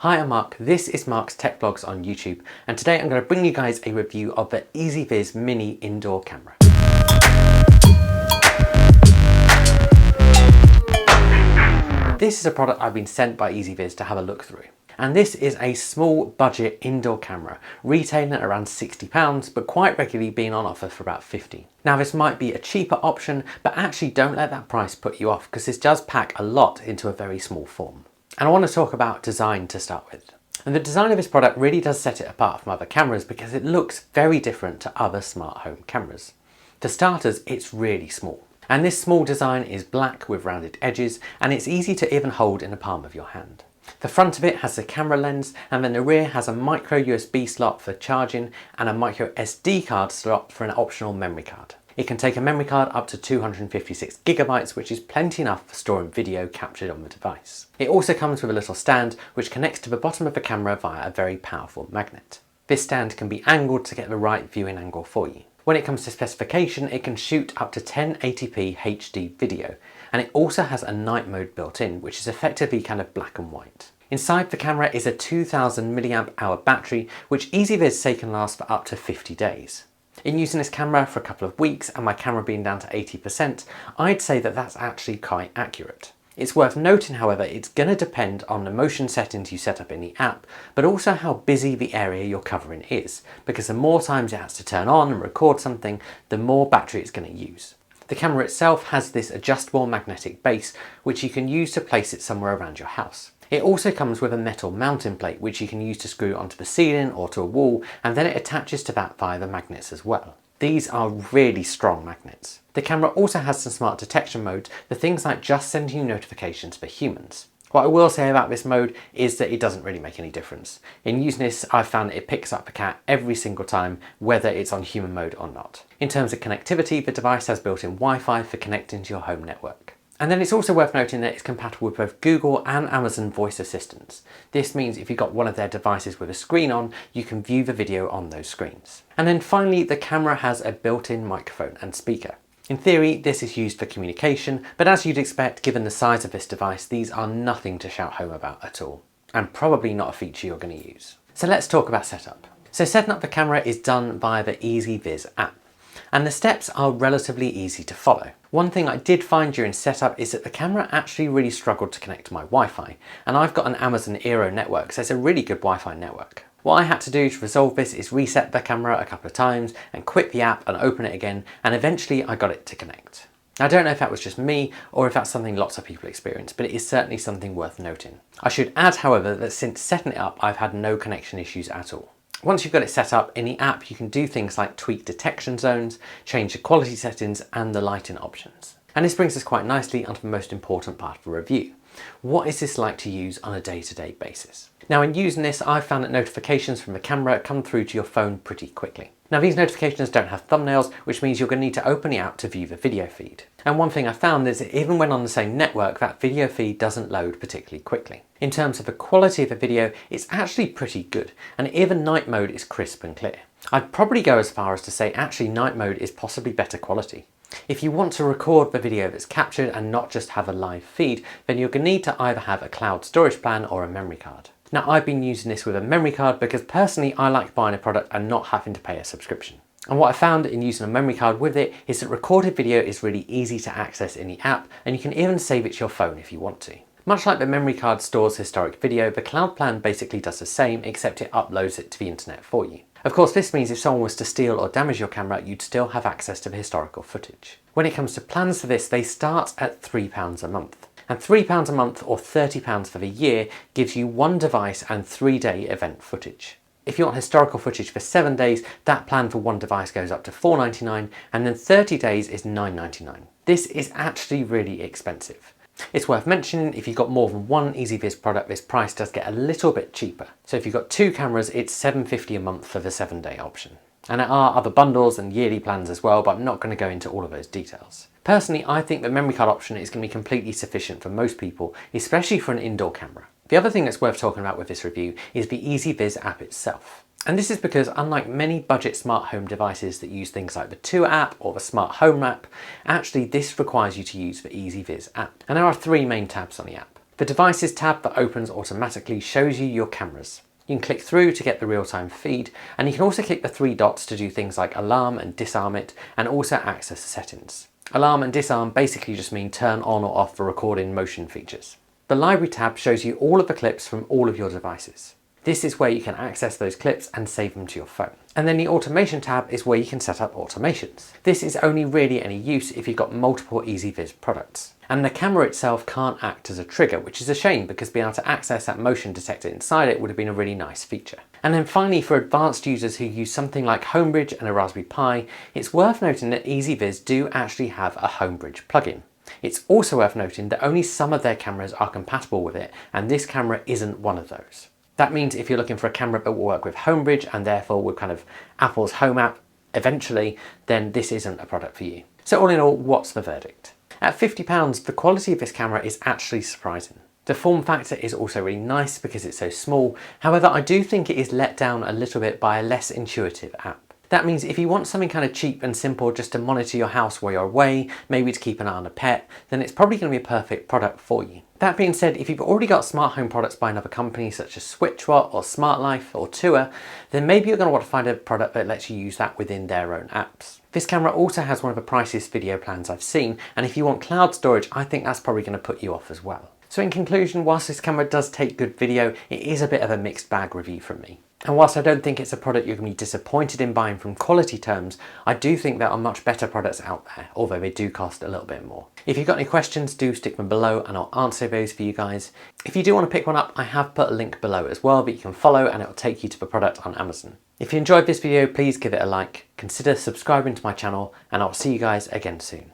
Hi, I'm Mark. This is Mark's Tech Vlogs on YouTube, and today I'm going to bring you guys a review of the EZVIZ Mini Indoor Camera. This is a product I've been sent by EZVIZ to have a look through. And this is a small budget indoor camera, retailing at around £60, but quite regularly being on offer for about £50. Now this might be a cheaper option, but actually don't let that price put you off, because this does pack a lot into a very small form. And I want to talk about design to start with. And the design of this product really does set it apart from other cameras because it looks very different to other smart home cameras. For starters, it's really small. And this small design is black with rounded edges, and it's easy to even hold in the palm of your hand. The front of it has a camera lens, and then the rear has a micro USB slot for charging and a micro SD card slot for an optional memory card. It can take a memory card up to 256 gigabytes, which is plenty enough for storing video captured on the device. It also comes with a little stand which connects to the bottom of the camera via a very powerful magnet. This stand can be angled to get the right viewing angle for you. When it comes to specification, it can shoot up to 1080p HD video, and it also has a night mode built in, which is effectively kind of black and white. Inside the camera is a 2000 mAh battery, which EZVIZ say can last for up to 50 days. In using this camera for a couple of weeks and my camera being down to 80%, I'd say that that's actually quite accurate. It's worth noting, however, it's going to depend on the motion settings you set up in the app, but also how busy the area you're covering is, because the more times it has to turn on and record something, the more battery it's going to use. The camera itself has this adjustable magnetic base, which you can use to place it somewhere around your house. It also comes with a metal mounting plate, which you can use to screw onto the ceiling or to a wall, and then it attaches to that via the magnets as well. These are really strong magnets. The camera also has some smart detection modes for things like just sending you notifications for humans. What I will say about this mode is that it doesn't really make any difference. In using this, I've found that it picks up a cat every single time, whether it's on human mode or not. In terms of connectivity, the device has built-in Wi-Fi for connecting to your home network. And then it's also worth noting that it's compatible with both Google and Amazon voice assistants. This means if you've got one of their devices with a screen on, you can view the video on those screens. And then finally, the camera has a built-in microphone and speaker. In theory, this is used for communication, but as you'd expect, given the size of this device, these are nothing to shout home about at all, and probably not a feature you're going to use. So let's talk about setup. So setting up the camera is done via the EZVIZ app, and the steps are relatively easy to follow. One thing I did find during setup is that the camera actually really struggled to connect to my Wi-Fi, and I've got an Amazon Eero network, so it's a really good Wi-Fi network. What I had to do to resolve this is reset the camera a couple of times and quit the app and open it again, and eventually I got it to connect. I don't know if that was just me or if that's something lots of people experience, but it is certainly something worth noting. I should add, however, that since setting it up, I've had no connection issues at all. Once you've got it set up in the app, you can do things like tweak detection zones, change the quality settings and the lighting options. And this brings us quite nicely onto the most important part of the review. What is this like to use on a day-to-day basis? Now, in using this, I've found that notifications from the camera come through to your phone pretty quickly. Now, these notifications don't have thumbnails, which means you're going to need to open the app to view the video feed. And one thing I found is that even when on the same network, that video feed doesn't load particularly quickly. In terms of the quality of the video, it's actually pretty good, and even night mode is crisp and clear. I'd probably go as far as to say actually night mode is possibly better quality. If you want to record the video that's captured and not just have a live feed, then you're going to need to either have a cloud storage plan or a memory card. Now, I've been using this with a memory card because personally I like buying a product and not having to pay a subscription. And what I found in using a memory card with it is that recorded video is really easy to access in the app, and you can even save it to your phone if you want to. Much like the memory card stores historic video, the cloud plan basically does the same, except it uploads it to the internet for you. Of course, this means if someone was to steal or damage your camera, you'd still have access to the historical footage. When it comes to plans for this, they start at £3 a month. And £3 a month or £30 for the year gives you one device and 3-day event footage. If you want historical footage for 7 days, that plan for one device goes up to £4.99, and then 30 days is £9.99. This is actually really expensive. It's worth mentioning, if you've got more than one EZVIZ product, this price does get a little bit cheaper. So if you've got 2 cameras, it's £7.50 a month for the 7-day option. And there are other bundles and yearly plans as well, but I'm not going to go into all of those details. Personally, I think the memory card option is going to be completely sufficient for most people, especially for an indoor camera. The other thing that's worth talking about with this review is the EZVIZ app itself. And this is because unlike many budget smart home devices that use things like the Tour app or the Smart Home app, actually this requires you to use the EZVIZ app. And there are 3 main tabs on the app. The Devices tab that opens automatically shows you your cameras. You can click through to get the real-time feed, and you can also click the 3 dots to do things like alarm and disarm it, and also access the settings. Alarm and disarm basically just mean turn on or off the recording motion features. The Library tab shows you all of the clips from all of your devices. This is where you can access those clips and save them to your phone. And then the Automation tab is where you can set up automations. This is only really any use if you've got multiple EZVIZ products. And the camera itself can't act as a trigger, which is a shame because being able to access that motion detector inside it would have been a really nice feature. And then finally, for advanced users who use something like Homebridge and a Raspberry Pi, it's worth noting that EZVIZ do actually have a Homebridge plugin. It's also worth noting that only some of their cameras are compatible with it, and this camera isn't one of those. That means if you're looking for a camera that will work with Homebridge and therefore with kind of Apple's Home app eventually, then this isn't a product for you. So all in all, what's the verdict? At £50, the quality of this camera is actually surprising. The form factor is also really nice because it's so small. However, I do think it is let down a little bit by a less intuitive app. That means if you want something kind of cheap and simple just to monitor your house while you're away, maybe to keep an eye on a pet, then it's probably going to be a perfect product for you. That being said, if you've already got smart home products by another company such as SwitchWatt or SmartLife or Tua, then maybe you're going to want to find a product that lets you use that within their own apps. This camera also has one of the priciest video plans I've seen, and if you want cloud storage, I think that's probably going to put you off as well. So in conclusion, whilst this camera does take good video, it is a bit of a mixed bag review from me. And whilst I don't think it's a product you're going to be disappointed in buying from quality terms, I do think there are much better products out there, although they do cost a little bit more. If you've got any questions, do stick them below and I'll answer those for you guys. If you do want to pick one up, I have put a link below as well that you can follow and it will take you to the product on Amazon. If you enjoyed this video, please give it a like, consider subscribing to my channel, and I'll see you guys again soon.